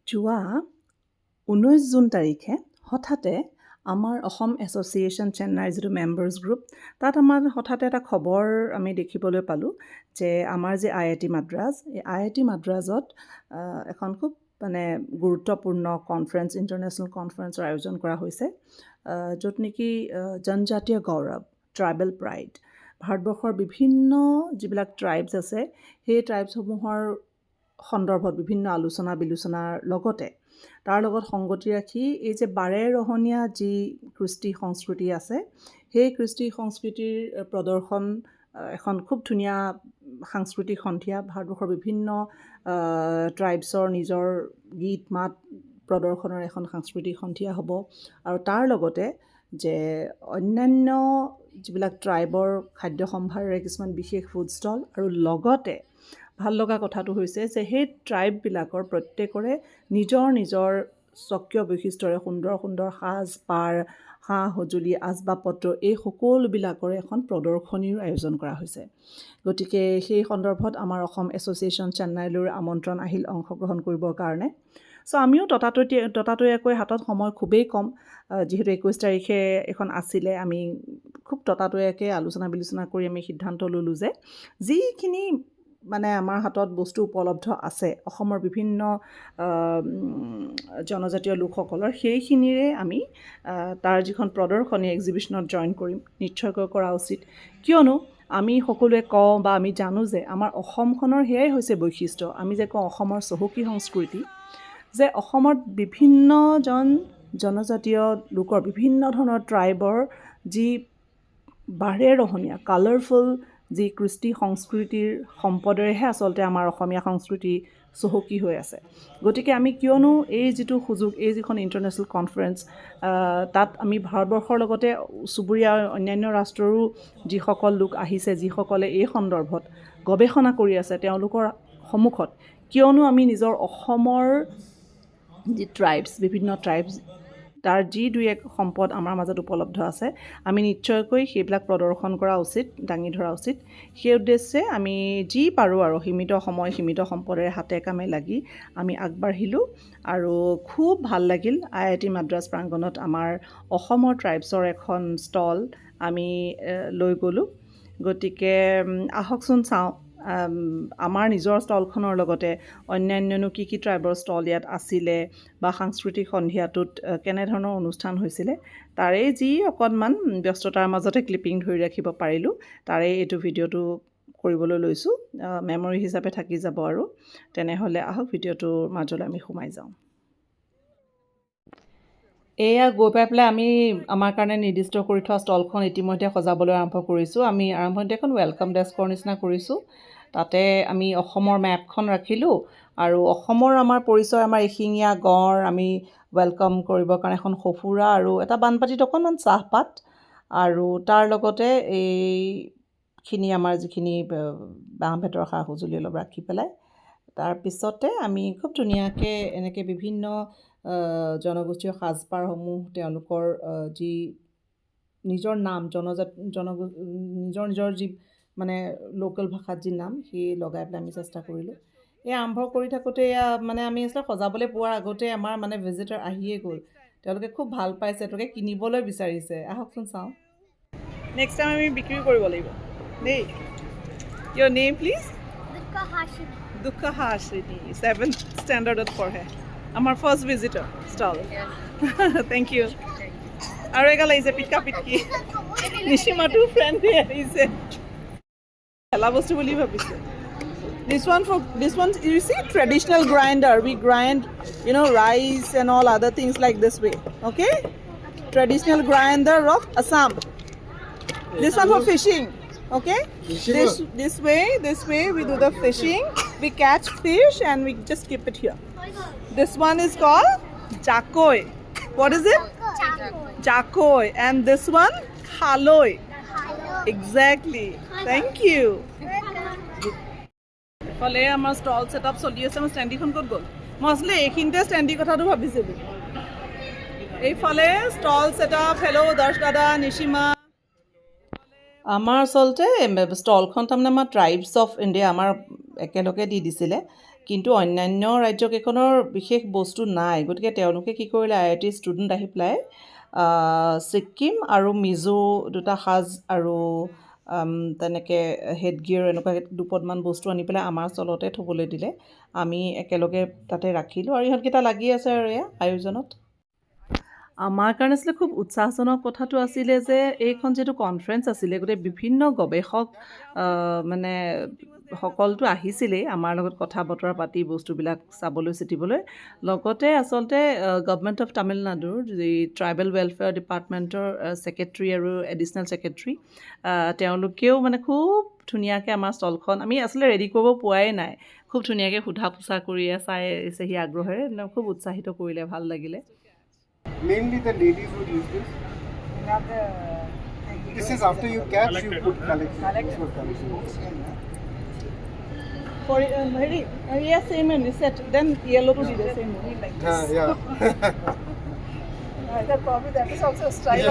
যোৱা 19 জুন তাৰিখে হঠাতে আমাৰ অসম এছ'চিয়েশ্যন চেন্নাইৰ যিটো মেম্বাৰ্ছ গ্ৰুপ তাত আমাৰ হঠাতে এটা খবৰ আমি দেখিবলৈ পালোঁ যে আমাৰ যে IIT মাদ্ৰাজ এই IIT মাদ্ৰাজত এখন খুব মানে গুৰুত্বপূৰ্ণ কনফাৰেন্স ইণ্টাৰনেশ্যনেল কনফাৰেন্সৰ আয়োজন কৰা হৈছে য'ত নেকি জনজাতীয় গৌৰৱ ট্ৰাইবেল প্ৰাইড ভাৰতবৰ্ষৰ বিভিন্ন যিবিলাক ট্ৰাইবছ আছে সেই ট্ৰাইবছসমূহৰ সন্দৰ্ভত বিভিন্ন আলোচনা বিলোচনাৰ লগতে তাৰ লগত সংগতি ৰাখি এই যে বাৰেৰহণীয়া যি কৃষ্টি সংস্কৃতি আছে সেই কৃষ্টি সংস্কৃতিৰ প্ৰদৰ্শন এখন খুব ধুনীয়া সাংস্কৃতিক সন্ধিয়া ভাৰতবৰ্ষৰ বিভিন্ন ট্ৰাইবছৰ নিজৰ গীত মাত প্ৰদৰ্শনৰ এখন সাংস্কৃতিক সন্ধিয়া হ'ব আৰু তাৰ লগতে যে অন্যান্য যিবিলাক ট্ৰাইবৰ খাদ্য সম্ভাৰেৰে কিছুমান বিশেষ ফুড ষ্টল আৰু লগতে ভাল লগা কথাটো হৈছে যে সেই ট্ৰাইববিলাকৰ প্ৰত্যেকৰে নিজৰ নিজৰ স্বকীয় বৈশিষ্ট্যৰে সুন্দৰ সুন্দৰ সাজ পাৰ সা সঁজুলি আচবাব পত্ৰ এই সকলোবিলাকৰে এখন প্ৰদৰ্শনীৰ আয়োজন কৰা হৈছে গতিকে সেই সন্দৰ্ভত আমাৰ অসম এছ'চিয়েশ্যন চেন্নাইলৈ আমন্ত্ৰণ আহিল অংশগ্ৰহণ কৰিবৰ কাৰণে চ' আমিও ততাতৈয়াকৈ হাতত সময় খুবেই কম যিহেতু 21 তাৰিখে এখন আছিলে আমি খুব ততাতৈয়াকৈ আলোচনা বিলোচনা কৰি আমি সিদ্ধান্ত ল'লোঁ যে যিখিনি মানে আমাৰ হাতত বস্তু উপলব্ধ আছে অসমৰ বিভিন্ন জনজাতীয় লোকসকলৰ সেইখিনিৰে আমি তাৰ যিখন প্ৰদৰ্শনী এক্সিবিশ্যনত জইন কৰিম নিশ্চয়কৈ কৰা উচিত কিয়নো আমি সকলোৱে কওঁ বা আমি জানো যে আমাৰ অসমখনৰ সেয়াই হৈছে বৈশিষ্ট্য আমি যে কওঁ অসমৰ চহকী সংস্কৃতি যে অসমত বিভিন্নজন জনজাতীয় লোকৰ বিভিন্ন ধৰণৰ ট্ৰাইবৰ যি বাৰেৰহণীয়া কালাৰফুল যি কৃষ্টি সংস্কৃতিৰ সম্পদেৰেহে আচলতে আমাৰ অসমীয়া সংস্কৃতি চহকী হৈ আছে গতিকে আমি কিয়নো এই যিটো সুযোগ এই যিখন ইণ্টাৰনেশ্যনেল কনফাৰেন্স তাত আমি ভাৰতবৰ্ষৰ লগতে চুবুৰীয়া অন্যান্য ৰাষ্ট্ৰৰো যিসকল লোক আহিছে যিসকলে এই সন্দৰ্ভত গৱেষণা কৰি আছে তেওঁলোকৰ সন্মুখত কিয়নো আমি নিজৰ অসমৰ যি ট্ৰাইবছ বিভিন্ন ট্ৰাইবছ তাৰ যি দুই এক সম্পদ আমাৰ মাজত উপলব্ধ আছে আমি নিশ্চয়কৈ সেইবিলাক প্ৰদৰ্শন কৰা উচিত দাঙি ধৰা উচিত সেই উদ্দেশ্যে আমি যি পাৰোঁ আৰু সীমিত সময় সীমিত সম্পদেৰে হাতে কামে লাগি আমি আগবাঢ়িলোঁ আৰু খুব ভাল লাগিল IIT মাদ্ৰাজ প্ৰাংগণত আমাৰ অসমৰ ট্ৰাইবছৰ এখন ষ্টল আমি লৈ গ'লোঁ গতিকে আহকচোন চাওঁ আমাৰ নিজৰ ষ্টলখনৰ লগতে অন্যান্যনো কি কি ট্ৰাইবৰ ষ্টল ইয়াত আছিলে বা সাংস্কৃতিক সন্ধিয়াটোত কেনেধৰণৰ অনুষ্ঠান হৈছিলে তাৰে যি অকণমান ব্যস্ততাৰ মাজতে ক্লিপিং ধৰি ৰাখিব পাৰিলোঁ তাৰে এইটো ভিডিঅ'টো কৰিবলৈ লৈছোঁ মেমৰি হিচাপে থাকি যাব আৰু তেনেহ'লে আহক ভিডিঅ'টোৰ মাজলৈ আমি সোমাই যাওঁ এয়া গৈ পাই পেলাই আমি আমাৰ কাৰণে নিৰ্দিষ্ট কৰি থোৱা ষ্টলখন ইতিমধ্যে সজাবলৈ আৰম্ভ কৰিছোঁ আমি আৰম্ভণিতে এখন ৱেলকাম ডেস্কৰ নিচিনা কৰিছোঁ তাতে আমি অসমৰ মেপখন ৰাখিলোঁ আৰু অসমৰ আমাৰ পৰিচয় আমাৰ এশিঙীয়া গঁড় আমি ৱেলকাম কৰিবৰ কাৰণে এখন সঁফুৰা আৰু এটা বানপাতিত অকণমান চাহপাত আৰু তাৰ লগতে এইখিনি আমাৰ যিখিনি বাঁহ বেতৰ সা সঁজুলি অলপ ৰাখি পেলাই তাৰপিছতে আমি খুব ধুনীয়াকৈ এনেকৈ বিভিন্ন জনগোষ্ঠীয় সাজপাৰসমূহ তেওঁলোকৰ যি নিজৰ নাম নিজৰ নিজৰ যি মানে লোকেল ভাষাত যি নাম সেই লগাই পেলাই আমি চেষ্টা কৰিলোঁ এই আৰম্ভ কৰি থাকোঁতে এয়া মানে আমি আচলতে সজাবলৈ পোৱাৰ আগতে আমাৰ মানে ভিজিটৰ আহিয়ে গ'ল তেওঁলোকে খুব ভাল পাইছে তেওঁলোকে কিনিবলৈ বিচাৰিছে আহকচোন চাওঁ নেক্সট টাইম আমি বিক্ৰী কৰিব লাগিব দেই ইয়ৰ নেম প্লিজ দুঃখা হাসিনী 7th ষ্টেণ্ডাৰ্ডত পঢ়ে আমাৰ first visitor stall thank U আৰু এগাল আহিছে পিটকা পিটকি নিশিমাটো ফ্ৰেণ্ড আহিছে খেলা বস্তু বুলি ভাবিছে this one you see traditional grinder we grind rice and all other things like this way okay traditional grinder of Assam this one for fishing okay this way we do the fishing we catch fish and we just keep it here this one is called jakoi what is it jakoi and this one khaloi exactly thank you ফলে আমাৰ stall setup চলি আছে মই ষ্টেণ্ডিখন ক'ত গ'ল মই আচলতে এইখিনিতে ষ্টেণ্ডি কথাটো ভাবিছিলোঁ এইফালে ষ্টল ছেটআপ হেল্ল' দৰ্শ দাদা নিশিমা আমাৰ আচলতে ষ্টলখন তাৰমানে আমাৰ ট্ৰাইবছ অফ ইণ্ডিয়া আমাৰ একেলগে দি দিছিলে কিন্তু অন্যান্য ৰাজ্যকেইখনৰ বিশেষ বস্তু নাই, গতিকে তেওঁলোকে কি কৰিলে IIT ষ্টুডেণ্ট আহি পেলাই ছিক্কিম আৰু মিজো দুটা সাজ আৰু তেনেকৈ হেডগিয়াৰ এনেকুৱা দুপদমান বস্তু আনি পেলাই আমাৰ ষ্টলতে থ'বলৈ দিলে। আমি একেলগে তাতে ৰাখিলোঁ আৰু ইহঁতকেইটা লাগি আছে আৰু এয়া আয়োজনত। আমাৰ কাৰণে আছিলে খুব উৎসাহজনক কথাটো আছিলে যে এইখন যিহেতু কনফাৰেঞ্চ আছিলে, গতিকে বিভিন্ন গৱেষক মানে সকলোতো আহিছিলেই আমাৰ লগত কথা বতৰা পাতি বস্তুবিলাক চাবলৈ চিটিবলৈ। লগতে আচলতে গভৰ্ণমেণ্ট অফ তামিলনাডুৰ যি ট্ৰাইবেল ৱেলফেয়াৰ ডিপাৰ্টমেণ্টৰ ছেক্ৰেটৰী আৰু এডিশ্যনেল ছেক্ৰেটৰী, তেওঁলোকেও মানে খুব ধুনীয়াকৈ আমাৰ ষ্টলখন আমি আচলতে ৰেডি কৰিব পোৱাই নাই, খুব ধুনীয়াকৈ সোধা পোছা কৰিয়ে চাই চেহি আগ্ৰহেৰে খুব উৎসাহিত কৰিলে, ভাল লাগিলে। Mainly the ladies would use this. This is after you catch, you put collection. For yes, same and set. Then yellow to be the same only like this. Yeah. That probably that is also a style.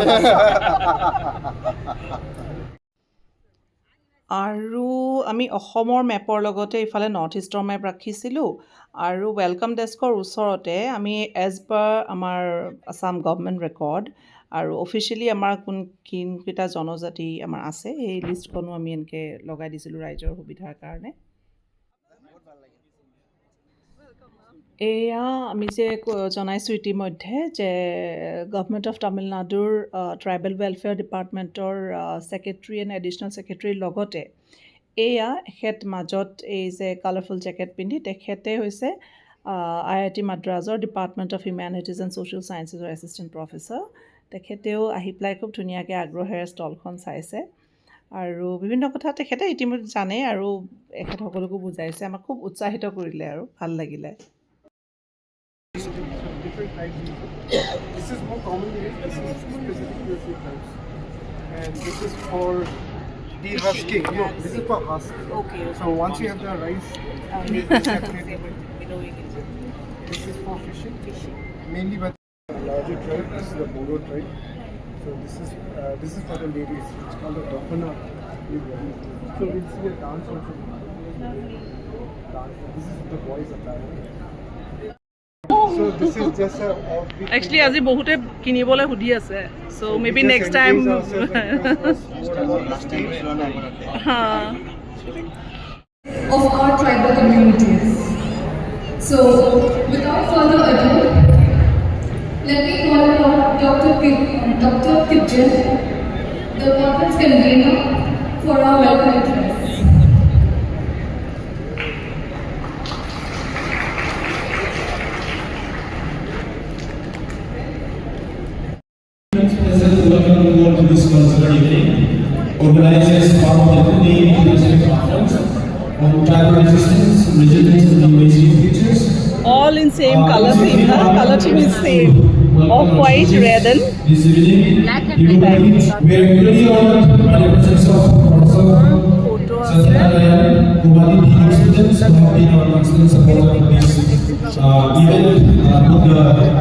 আৰু আমি অসমৰ মেপৰ লগতে ইফালে north ইষ্টৰ map ৰাখিছিলোঁ আৰু welcome ডেস্কৰ ওচৰতে আমি এজ পাৰ আমাৰ আছাম গভৰ্ণমেণ্ট ৰেকৰ্ড আৰু অফিচিয়েলি আমাৰ কোনকেইটা জনজাতি আমাৰ আছে সেই লিষ্টখনো আমি এনেকৈ লগাই দিছিলোঁ ৰাইজৰ সুবিধাৰ কাৰণে। এয়া আমি যে জনাইছোঁ ইতিমধ্যে যে গভৰ্ণমেণ্ট অফ তামিলনাডুৰ ট্ৰাইবেল ৱেলফেয়াৰ ডিপাৰ্টমেণ্টৰ ছেক্ৰেটৰী এণ্ড এডিশ্যনেল ছেক্ৰেটৰীৰ লগতে এয়া এখেত মাজত এই যে কালাৰফুল জেকেট পিন্ধি তেখেতে হৈছে IIT মাদ্ৰাজৰ department of humanities and social ছায়েন্সেছৰ এছিষ্টেণ্ট প্ৰফেচৰ। তেখেতেও আহি পেলাই খুব ধুনীয়াকৈ আগ্ৰহেৰে ষ্টলখন চাইছে আৰু বিভিন্ন কথা তেখেতে ইতিমধ্যে জানে আৰু এখেত সকলোকো বুজাইছে, আমাক খুব উৎসাহিত কৰিলে আৰু ভাল লাগিলে। Different types. This is more commonly used. This is specific to a few types. And this is for de-husking. No, this is for husk. Okay. So once you have the rice, this is for fishing. Mainly by the larger tribe. This is the Bodo tribe. So this is for the ladies. It's called the Dapana. So we'll see a dance also. This is the boys attire. So this is just a offbeat. Actually, আজি বহুতে কিনিবলৈ সুধি আছে, so maybe next time. Of our tribal communities. So, without further ado, let me call upon Dr. Kipjan, the conference convener, for our welcome address. To this cultural evening, organized as part of the 2-day international conference on tribal resistance, resilience, and emerging futures. All in same color theme, huh? Color theme is same. Off white, red and this evening, we are really honored by the presence of Professor Satyanarayan Kumari, PhD students who have been our constant supporter of this event, both the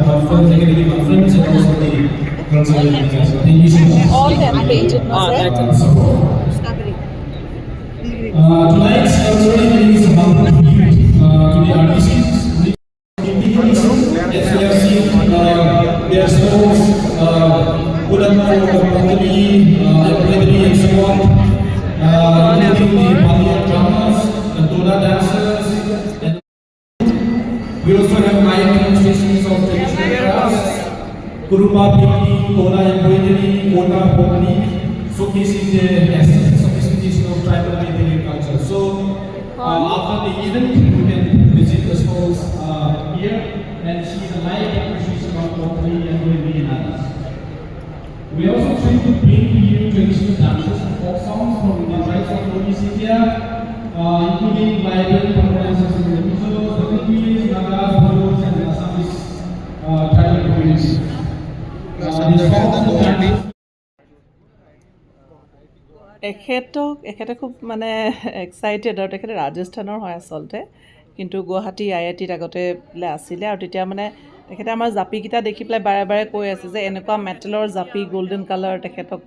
conference, academic conference, and also the cultural event. Thank you so much. all hand-painted. Tonight's cultural event is about to the artists. As we have seen, there are shows, embroidery, and so on. Including the Malian drummers, the Tola dancers, and we also have live demonstrations of traditional crafts, Kurupa painting, Tola embroidery, Kota pottery, showcasing the essence of presentation of tribal Nigerian culture. So, after the event, you can visit the stalls here and see the live demonstration of pottery, embroidery, and others. We are also trying to bring to you traditional dances and folk songs from the tribes of Northeast India, including vibrant performances in the Mizos, the Kumis, Nagas, Bodos, and Assamese tribal communities. এখেতে খুব মানে excited আৰু তেখেতে ৰাজস্থানৰ হয় আচলতে, কিন্তু গুৱাহাটী IITত আগতে আছিলে আৰু তেতিয়া মানে তেখেতে আমাৰ জাপিকেইটা দেখি পেলাই বাৰে বাৰে কৈ আছে যে এনেকুৱা মেটেলৰ জাপি গল্ডেন কালাৰ তেখেতক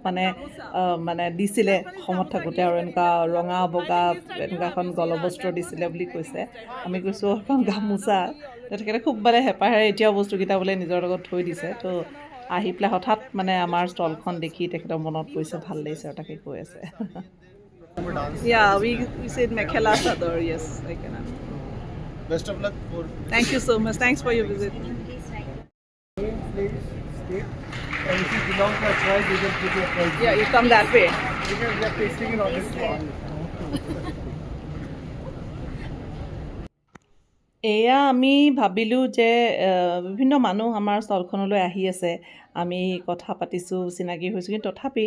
মানে দিছিলে অসমত থাকোঁতে, আৰু এনেকুৱা ৰঙা বগা এনেকুৱা এখন গলবস্ত্ৰ দিছিলে বুলি কৈছে। আমি কৈছোঁ এখন গামোচা। তেখেতে খুব হেঁপাহেৰে এতিয়াও বস্তুকেইটা বোলে নিজৰ লগত থৈ দিছে। তো আহি পেলাই হঠাৎ আমাৰ ষ্টলখন দেখি তেখেতৰ মনত পৰিছে, ভাল লাগিছে আৰু তাকে কৈ আছে। we said mekhela sadar, yes, I can. Best of luck for. Thank you so much. Thanks for your visit. Main place, state, and if you belong to a tribe, you can put your price. Yeah, you come that way. Because we are tasting it on this one. এয়া আমি ভাবিলোঁ যে বিভিন্ন মানুহ আমাৰ ষ্টলখনলৈ আহি আছে, আমি কথা পাতিছোঁ, চিনাকি হৈছোঁ, কিন্তু তথাপি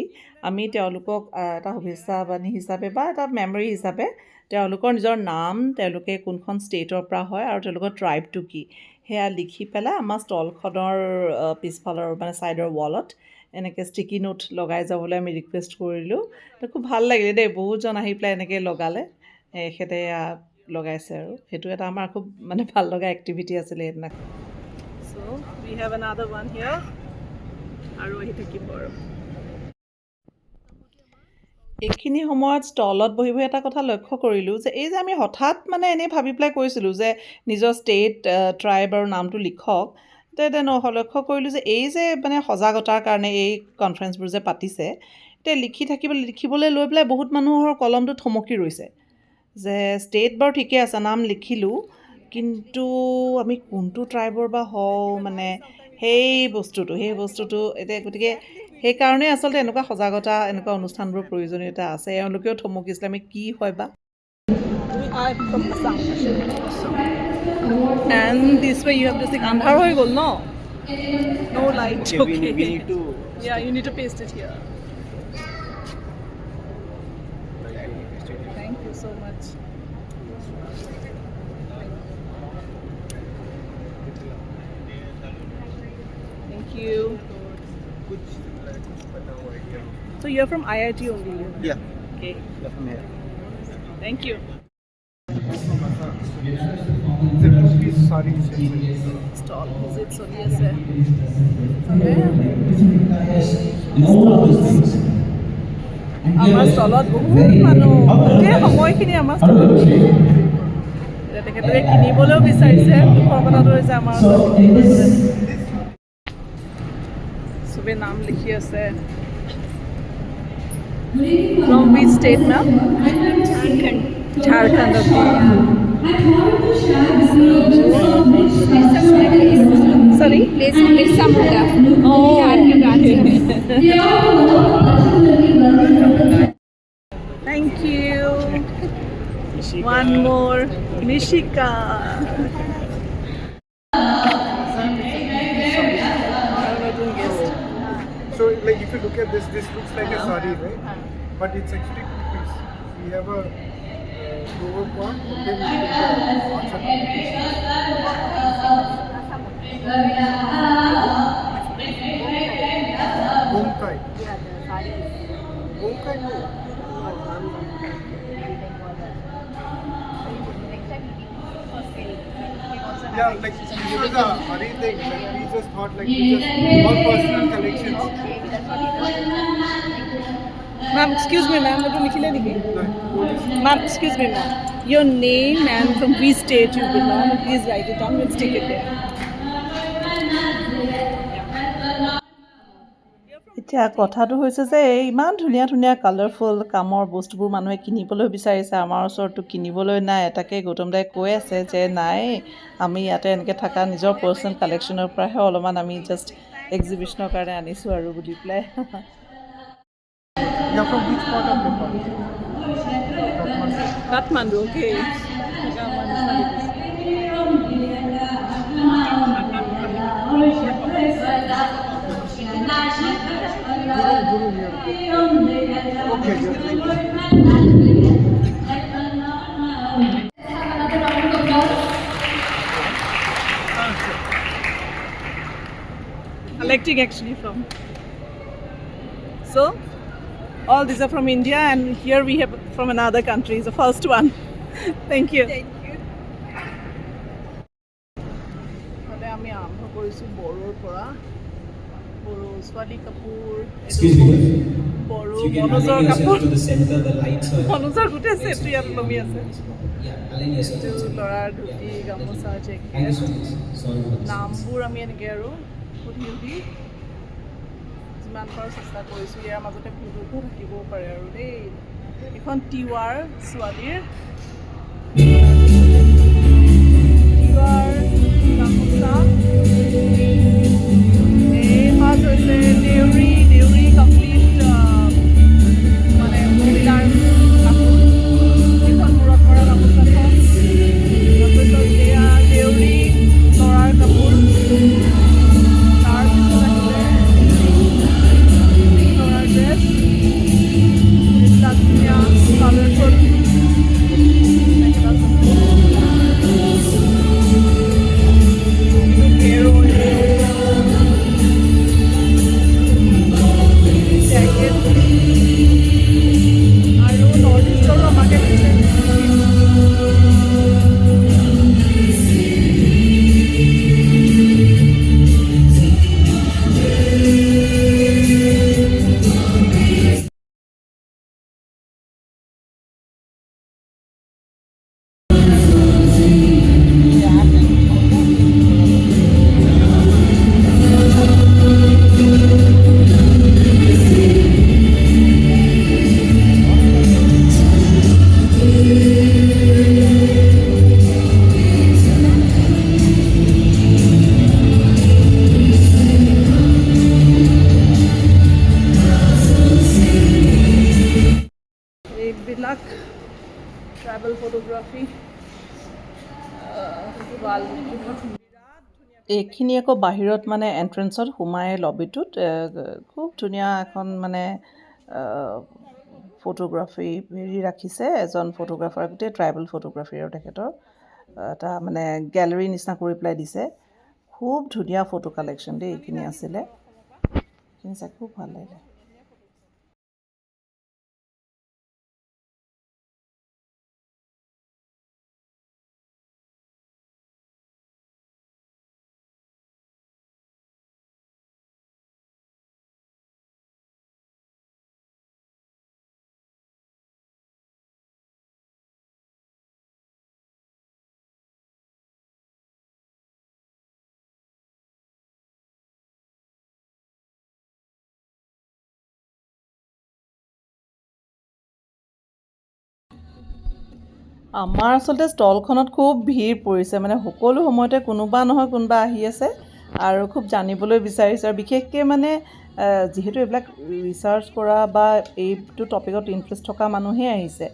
আমি তেওঁলোকক এটা শুভেচ্ছা বাণী হিচাপে বা এটা মেমৰি হিচাপে তেওঁলোকৰ নিজৰ নাম, তেওঁলোকে কোনখন ষ্টেটৰ পৰা হয় আৰু তেওঁলোকৰ ট্ৰাইবটো কি, সেয়া লিখি পেলাই আমাৰ ষ্টলখনৰ পিছফালৰ ছাইডৰ ৱালত এনেকৈ ষ্টিকি নোট লগাই যাবলৈ আমি ৰিকুৱেষ্ট কৰিলোঁ। তো খুব ভাল লাগিলে দেই, বহুতজন আহি পেলাই এনেকৈ লগালে, এখেতে লগাইছে, আৰু সেইটো এটা আমাৰ খুব ভাল লগা এক্টিভিটি আছিলে সেইদিনা। চ' উই হেভ এনাডাৰ ওৱান হিয়াৰ, আৰু আহি থাকিব আৰু এইখিনি সময়ত ষ্টলত বহি বহি এটা কথা লক্ষ্য কৰিলোঁ যে এই যে আমি হঠাৎ এনেই ভাবি পেলাই কৈছিলোঁ যে নিজৰ ষ্টেট ট্ৰাইব আৰু নামটো লিখক, তেতিয়া লক্ষ্য কৰিলোঁ যে এই যে সজাগতাৰ কাৰণে এই কনফাৰেঞ্চবোৰ যে পাতিছে, এতিয়া লিখিবলৈ লৈ পেলাই বহুত মানুহৰ কলমটো থমকি ৰৈছে যে ষ্টেট বাৰু ঠিকে আছে, নাম লিখিলোঁ, কিন্তু আমি কোনটো ট্ৰাইবৰ বা হওঁ, সেই বস্তুটো এতিয়া, গতিকে সেইকাৰণে আচলতে এনেকুৱা সজাগতা, এনেকুৱা অনুষ্ঠানবোৰৰ প্ৰয়োজনীয়তা আছে। এওঁলোকেও থমকিছিলে, আমি কি হয় বা। And this way you have to stick. আন্ধাৰ হৈ গ'ল ন? No light. Okay. We need to. Yeah, you need to paste it here. Thank you so much. Thank you. So you're from IIT only? Yeah. Okay. From here. Thank you. It's a two-piece sari set. Stall visit, so yes, sir. আমাৰ ষ্টলত বহুত মানুহ, গোটেই সময়খিনি আমাৰ ষ্টলত তেখেতলোকে কিনিবলৈও বিচাৰিছে। দুখৰ কথাটো হৈছে আমাৰ চবেই নাম লিখি আছে। From which state, ma'am? Jharkhand. Okay. Sorry? Birsa Munda. Oh, Jharkhand. thank you. One more, Nishika. So, like, if you look at this looks like a sari, right? But it's actually two-piece. We have a lower part, and then we have Bonkai. Bonkai, no. Yeah, like this was the Hari thing. Like we just thought, like we just all personal collections. Ma'am, excuse me, ma'am. Ma'am, excuse me, ma'am. Your name and from which state you belong. Please write it down. We'll stick it there. এতিয়া কথাটো হৈছে যে ইমান ধুনীয়া ধুনীয়া colourful কামৰ বস্তুবোৰ মানুহে কিনিবলৈ বিচাৰিছে, আমাৰ ওচৰতো কিনিবলৈ নাই। এটাকে গৌতম দাই কৈ আছে যে নাই, আমি ইয়াতে এনেকৈ থকা নিজৰ পাৰ্চনেল কালেকশ্যনৰ পৰাহে অলপমান আমি জাষ্ট এক্সিবিশ্যনৰ কাৰণে আনিছোঁ আৰু বুলি পেলাই। You're from which part of Nepal? Kathmandu, okay. Guru here. Okay, just Collecting actually from. So, all these are from India, and here we have from another country. It's the first one. Thank you. Thank you. আমি আৰম্ভ কৰিছোঁ বড়োৰ পৰা বড়ো ছোৱালী কাপোৰ Excuse me. Bodo If you can মনোজৰ align কাপোৰ yourself to the center, the lights are. মনোজৰ গোটেই চেটটো ইয়াত লমি আছে Yeah, align yourself. এইটো to the center. ল'ৰাৰ ধুতি গামোচা Thank you jacket so much. Sorry for this. নামবোৰ আমি এনেকৈ আৰু সুধি সুধি যিমান পাৰোঁ চেষ্টা কৰিছোঁ ইয়াৰ মাজতে ভুলতো থাকিবও পাৰে আৰু দেই এখন তিৱাৰ ছোৱালীৰ তিৱাৰ গামোচা এই সাজ হৈছে দেউৰী কমপ্লিট মানে মহিলাৰ কাপোৰ এইখন মূৰত মৰা গামোচাখন তাৰপিছত এয়া দেউৰী ল'ৰাৰ কাপোৰ তাৰপিছত আহিলে ল'ৰাৰ ড্ৰেছ তাত ধুনীয়া কালাৰফুল মেখেলা চাদৰ গেৰু জেকেট আৰু নৰ্থ ইষ্টৰো আমাকে দিছে এইবিলাক ট্ৰেভেল ফটোগ্ৰাফী এইখিনি আকৌ বাহিৰত মানে এণ্ট্ৰেঞ্চত সোমাই লবিটোত খুব ধুনীয়া এখন মানে ফটোগ্ৰাফী হেৰি ৰাখিছে এজন ফটোগ্ৰাফাৰ গোটেই ট্ৰাইবেল ফটোগ্ৰাফী আৰু তেখেতৰ এটা মানে গেলেৰী নিচিনা কৰি পেলাই দিছে খুব ধুনীয়া ফটো কালেকশ্যন দেই এইখিনি আছিলে এইখিনি চাই খুব ভাল লাগিলে আমাৰ আচলতে ষ্টলখনত খুব ভিৰ পৰিছে মানে সকলো সময়তে কোনোবা নহয় কোনোবা আহি আছে আৰু খুব জানিবলৈ বিচাৰিছে আৰু বিশেষকৈ মানে যিহেতু এইবিলাক ৰিচাৰ্চ কৰা বা এইটো টপিকত ইণ্টাৰেষ্ট থকা মানুহেই আহিছে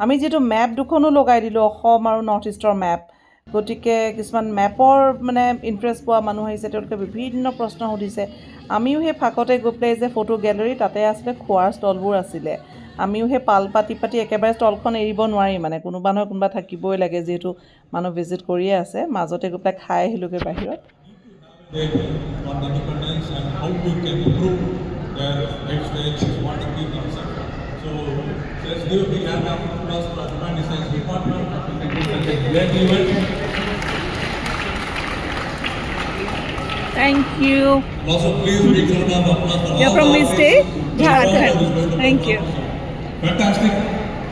আমি যিহেতু মেপ দুখনো লগাই দিলোঁ অসম আৰু নৰ্থ ইষ্টৰ মেপ গতিকে কিছুমান মেপৰ মানে ইণ্টাৰেষ্ট পোৱা মানুহ আহিছে তেওঁলোকে বিভিন্ন প্ৰশ্ন সুধিছে আমিও সেই ফাকতে গৈ পেলাই যে ফটো গেলেৰী তাতে আছিলে খোৱাৰ ষ্টলবোৰ আছিলে আমিও সেই পাল পাতি একেবাৰে ষ্টলখন এৰিব নোৱাৰি মানে কোনোবা নহয় কোনোবা থাকিবই লাগে যিহেতু মানুহ ভিজিট কৰিয়ে আছে মাজতে গৈ পেলাই খাই আহিলোগৈ বাহিৰত on independence and how we can improve their lifestyle, what to keep themselves. So let's give a big hand of applause for Advanced Designs Department. It's a great event. Thank you. Also, please big round of applause for You're all from the which state? Jharkhand. Thank you. Fantastic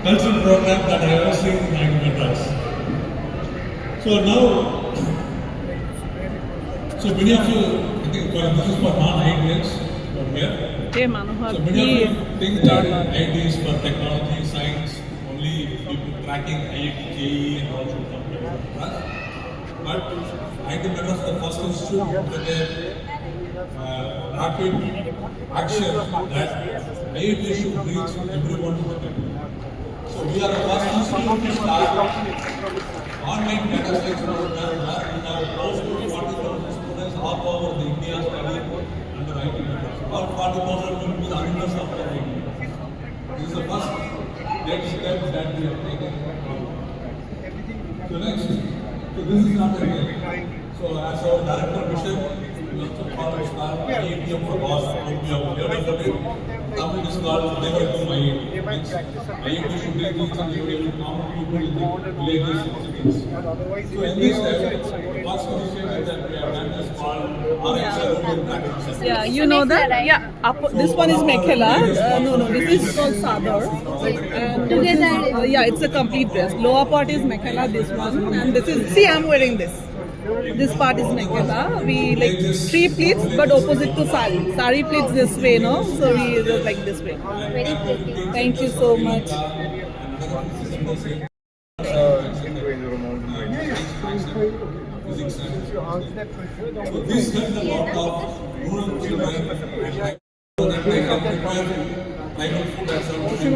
cultural program that I have seen in Madras. So now, so many of you, I think this is for non-IDs from here. এই মানুহৰ So many of ভিৰ you think that IT is for technology, science, only people tracking IIT, JEE and all should come to Madras. But IIT Madras is the first institute with a rapid action that IIT should reach everyone to the country. So we are the first institute to start online data science program where we have close to 40,000 students all over the India studying under IIT Madras. About 40,000 will be the members of the IIT. This is the first great step that we have taken. So next, so this is not a real. So as our director Bishop, we also call it IITM for boss. We have heard of it. Tamil is called Never to IIT. IIT should be each and every common people in the villages and cities. So in this step, first initiative that we have done is Yeah, you know that? Yeah, this one is mekhela. No, this is called sadar. And Together. yeah, it's a complete dress. Lower part is mekhela, this one, and this is. See, I'm wearing this. This part is mekhela. We like 3 pleats, but opposite to sari. Sari pleats this way, no? So we look like this way. Very pretty. Thank you so much. Since you answered that question, This helps a lot of rural women so that they can prepare tribal food as well. It is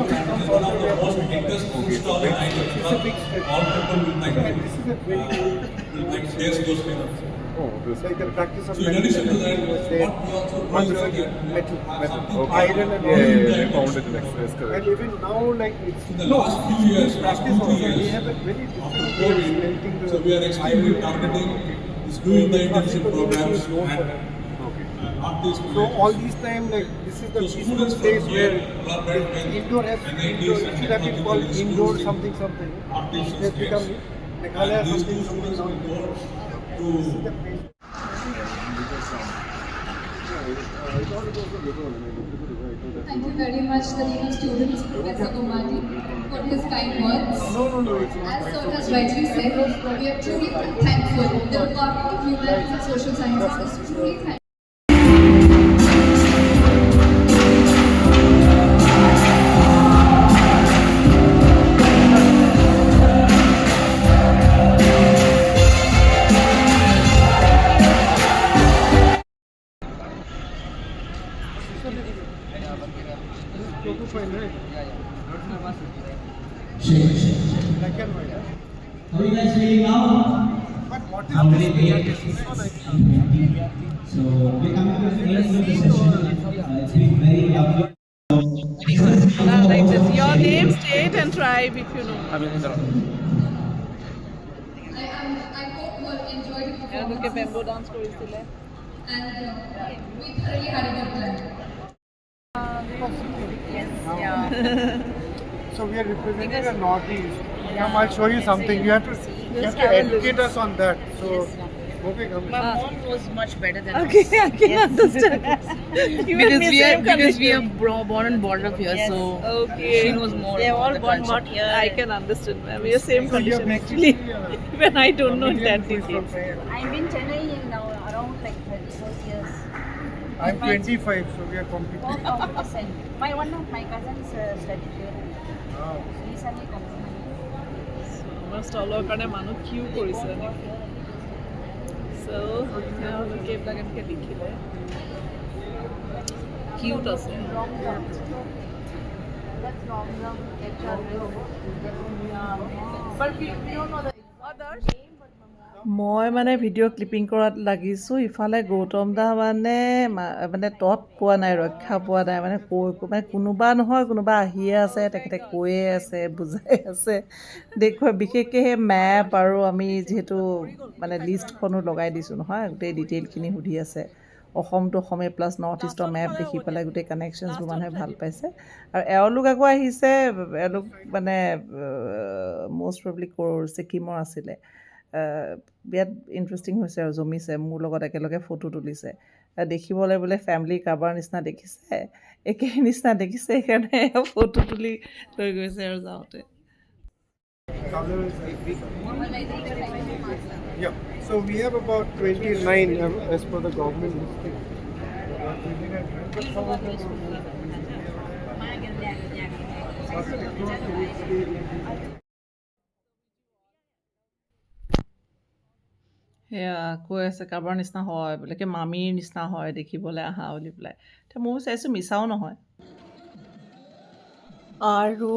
one of the most biggest food stall in Nigeria. All people will like it. Will like taste those kind of food. like the practice of So in addition to that, what we also do is that metal, Okay. iron and They found it in Express, and correct. even now like it's in the last few years, last practice 2-3 also, we years, have a very different after way of COVID, melting the so we are extremely targeting is doing the internship programs and not these So colleges. all these time like this is the So peaceful students from place here, where Robert and indoor has and indoor, 90s it should have been and called schools, indoor something something. artists It has become Meghalaya and these something two something students will now. go to Thank you very much, the Dean of Students, Professor Gomati, for his kind words. No, it's not. As Sir has rightly said, we are truly thankful. The Department of Humanities and Social Sciences is truly thankful. Logo fine, right? Black and white. Huh? How are you guys feeling now? But what is I'm this? very great. So we're coming to the end of the session. It's been very lovely. Like this. Your name, state, and tribe, if you know. I hope you all enjoyed the তেওঁলোকে performance bamboo dance কৰিছিলে and we thoroughly had a good time. So we are representing the Northeast. Come, I'll show you something. You have to educate us on that. So, okay, come. My mom was much better than Okay, us. I can understand. Because we are born and brought up here, so Okay. she knows more. They about all the born culture. brought here. I can understand, ma'am. We are same So you condition have actually. When I don't know Indian that food from details. here. I'm in Chennai now around like 34 years. I'm 25, so we are competing. Oh, competition. One of my cousins studied here. Wow. Recently competition. আমাৰ ষ্টলৰ কাৰণে মানুহ Q কৰিছে এনেকৈ চ' তেওঁলোকে এইবিলাক এনেকৈ লিখিলে cute আছে That's wrong. But we don't know the others. মই মানে ভিডিঅ' ক্লিপিং কৰাত লাগিছোঁ ইফালে গৌতম দা মানে তত পোৱা নাই ৰক্ষা পোৱা নাই মানে মানে কোনোবা নহয় কোনোবা আহিয়ে আছে তেখেতে কৈয়ে আছে বুজাই আছে দেখুৱাই বিশেষকৈ সেই মেপ আৰু আমি যিহেতু মানে লিষ্টখনো লগাই দিছোঁ নহয় গোটেই ডিটেইলখিনি সুধি আছে অসমটো অসমে প্লাছ নৰ্থ ইষ্টৰ মেপ দেখি পেলাই গোটেই কানেকশ্যনছবোৰ মানুহে ভাল পাইছে আৰু এওঁলোক আকৌ আহিছে এওঁলোক মানে মষ্ট প্ৰবলি ছিকিমৰ আছিলে বিৰাট ইণ্টাৰেষ্টিং হৈছে আৰু জমিছে মোৰ লগত একেলগে ফটো তুলিছে দেখিবলৈ বোলে ফেমিলি কাৰোবাৰ নিচিনা দেখিছে একেই নিচিনা দেখিছে সেইকাৰণে ফটো তুলি লৈ গৈছে আৰু যাওঁতে Yeah. So we have about 29 as per the government listing. সেয়া কৈ আছে কাৰোবাৰ নিচিনা হয় বোলে কি মামীৰ নিচিনা হয় দেখিবলৈ আহা বুলি পেলাই এতিয়া ময়ো চাইছোঁ মিছাও নহয় আৰু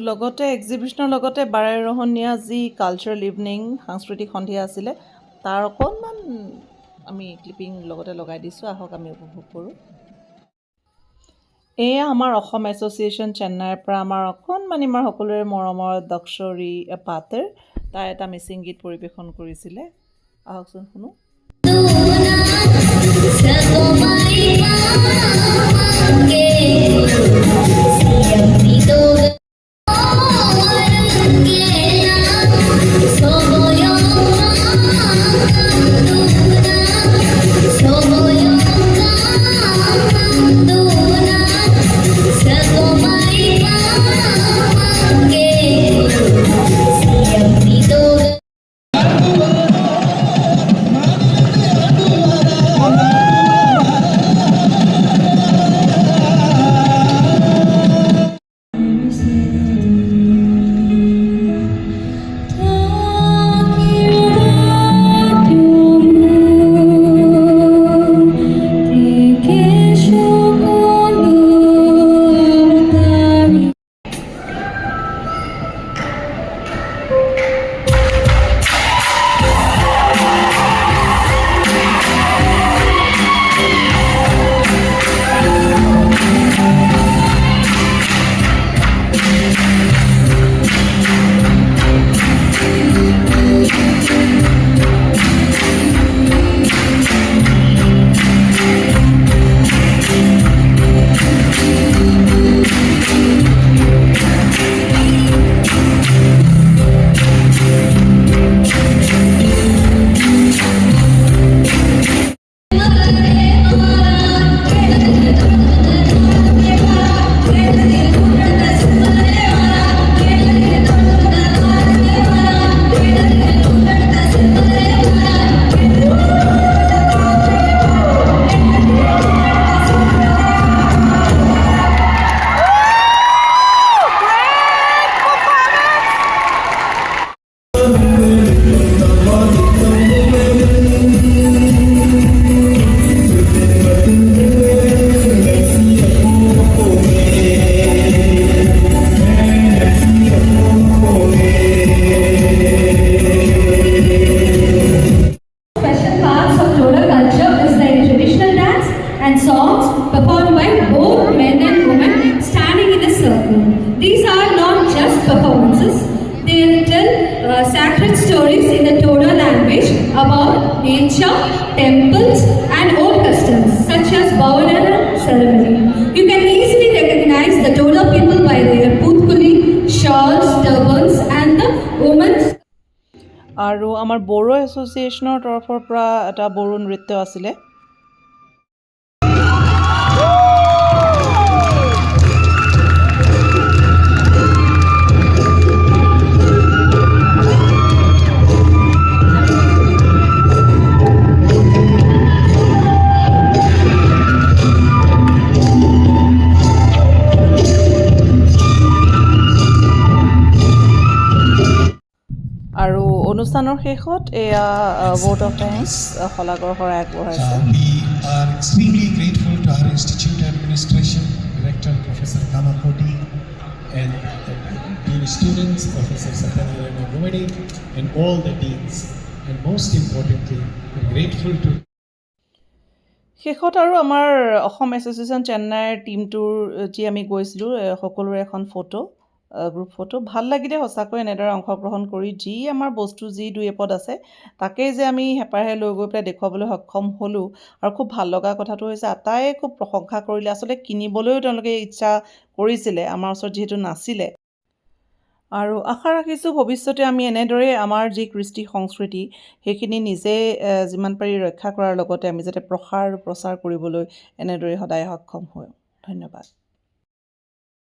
লগতে এক্সিবিশ্যনৰ লগতে বাৰেৰহণীয়া যি কালচাৰেল ইভিনিং সাংস্কৃতিক সন্ধিয়া আছিলে তাৰ অকণমান আমি ক্লিপিং লগতে লগাই দিছোঁ আহক আমি উপভোগ কৰোঁ এয়া আমাৰ অসম এছ'চিয়েশ্যন চেন্নাইৰ পৰা আমাৰ অকণমান আমাৰ সকলোৰে মৰমৰ দক্ষৰী পাতেৰ তাই এটা মিচিং গীত পৰিৱেশন কৰিছিলে আহকচোন শুনো Soy songs performed by both men and women standing in a circle. These are not just performances, they tell sacred stories in the Toda language about nature, temples, and old customs such as Bavanana ceremony. You can easily recognize the Toda people by their putkuli, shawls, turbans, and the women's. আৰু আমাৰ বড়ো এছ'চিয়েশ্যনৰ তৰফৰ পৰা এটা বড়ো নৃত্য আছিলে আৰু অনুষ্ঠানৰ শেষত এয়া ভোট অফ থেংকছ শলাগৰ শৰাই আগবঢ়াইছে We are extremely grateful to our institute administration, Director Professor Kamakoti, and dean students, Professor Satyanarayana Gumadi, and all the deans. And most importantly, we're grateful to শেষত আৰু আমাৰ অসম এছ'চিয়েশ্যন চেন্নাইৰ টীমটোৰ যি আমি গৈছিলোঁ সকলোৰে এখন ফটো গ্ৰুপ ফটো ভাল লাগিলে সঁচাকৈ এনেদৰে অংশগ্ৰহণ কৰি যি আমাৰ বস্তু যি দুই এপদ আছে তাকেই যে আমি হেঁপাহে লৈ গৈ পেলাই দেখুৱাবলৈ সক্ষম হ'লোঁ আৰু খুব ভাল লগা কথাটো হৈছে আটায়ে খুব প্ৰশংসা কৰিলে আচলতে কিনিবলৈও তেওঁলোকে ইচ্ছা কৰিছিলে আমাৰ ওচৰত যিহেতু নাছিলে আৰু আশা ৰাখিছোঁ ভৱিষ্যতে আমি এনেদৰে আমাৰ যি কৃষ্টি সংস্কৃতি সেইখিনি নিজে যিমান পাৰি ৰক্ষা কৰাৰ লগতে আমি যাতে প্ৰসাৰ প্ৰচাৰ কৰিবলৈ এনেদৰে সদায় সক্ষম হওঁ ধন্যবাদ